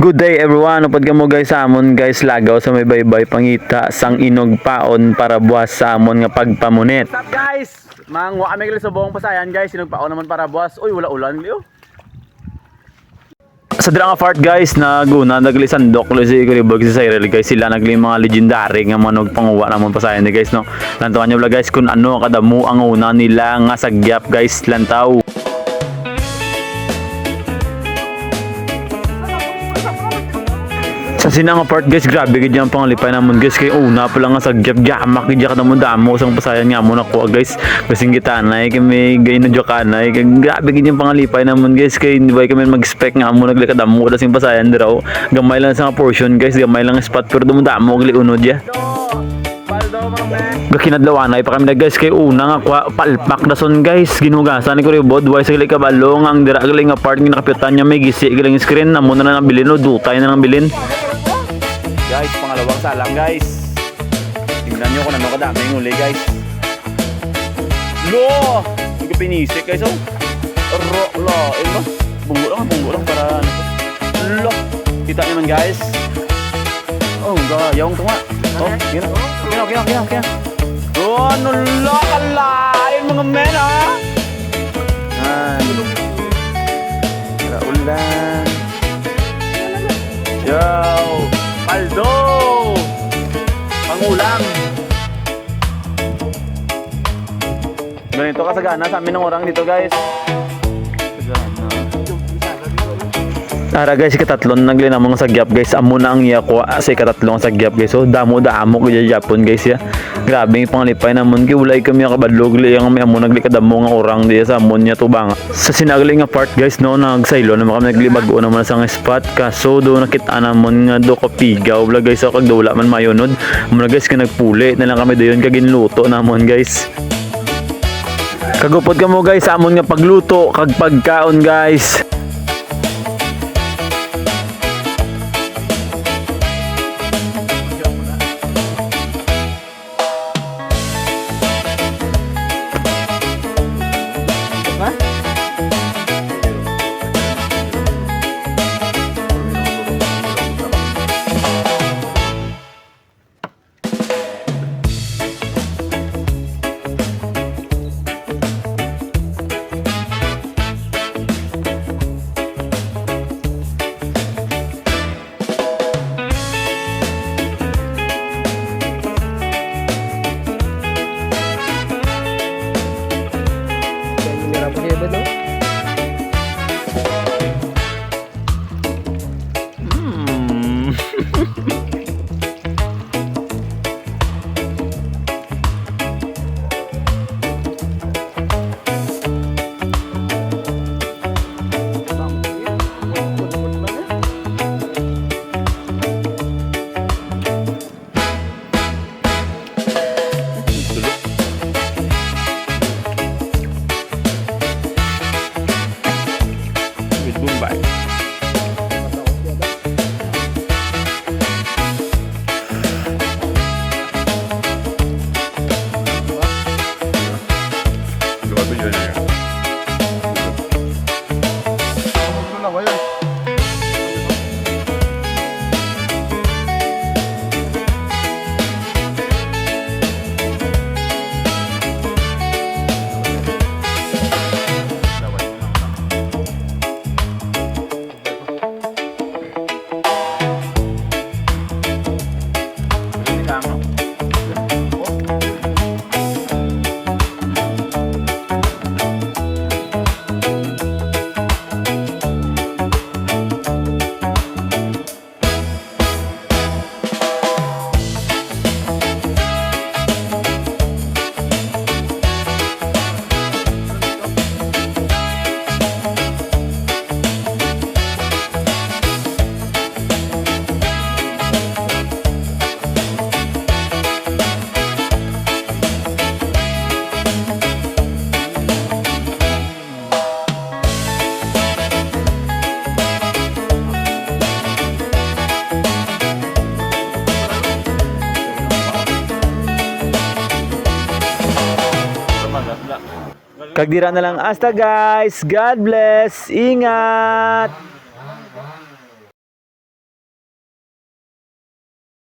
Good day everyone, upad ka mo guys sa amon guys lagaw sa may baybay pangita sang inog paon para buwas sa amon nga pagpamunit. What's up guys? Mangwa kami guys sa buong pasayan guys, inog paon naman para buwas. Uy wala ulan liyo. Sa dira nga part guys naguna naglisandok lo si Kuribog si Cyril guys, sila nagli mga legendary nga manog panguwa namon pasayan ni guys no. Lantawan niyo vlog guys kung ano kadamo ang una nila nga sagyap guys lantaw. Sa sinang part guys, grabe gid yang pangalipay namon guys kay una pa lang nga sagyap gamak gid ka namon damo sang pasayan nga mo nakuha guys. Kasing gitanay kami gay na jokanay kay grabe gid yang pangalipay namon guys kay hindi ba kami mag-expect nga mo naglikad damo da sing pasayan diraw. Gamay lang sa portion guys, gamay lang spot pero damo gali unod ya. Gakinadlawanay pa kami na guys kay una nga palpak dason guys ginugasan ni Kuribod way sa gali kabalo ang dira gali nga part nga nakapitan niya may gisi gali screen namo na nang bilin no dutay na nang bilin. Guys, pangalawang salang guys. Tingnan nyo kung ano kadami yung uli guys. Lo! Hindi ko pinisik guys oh. Lo! Ayun ba? Bunggo lang para ano. Lo! Kita nyo man guys. Oh, gayawang tunga. Oh, kina. Oh, ano lo kalain mga men ha? Kira ulan. Yo! Paldo! Pangulam! Ganito kasagana sa amin ng orang dito guys. Tara guys, ikatatlon naglina mga sagyap guys. Amo na ang iyakwa sa ikatatlong sagyap guys. So damo kaya Japon guys ya. Grabe yung pangalipay namon kay walay kami kabadlog li ang may amo naglikadamo nga orang diya sa amon niya tubang. Sa sinagli nga part guys no nagsaylo na kami naglibag-o naman sa spot kaso do nakita namon nga do kapigaw vlog guys so kag wala man mayunod. Amo guys ka nagpuli na lang kami dayon kag ginluto namon guys. Kagupod ka mo guys sa amon nga pagluto kag pagkaon guys. Kagdira na lang. Hasta guys. God bless. Ingat.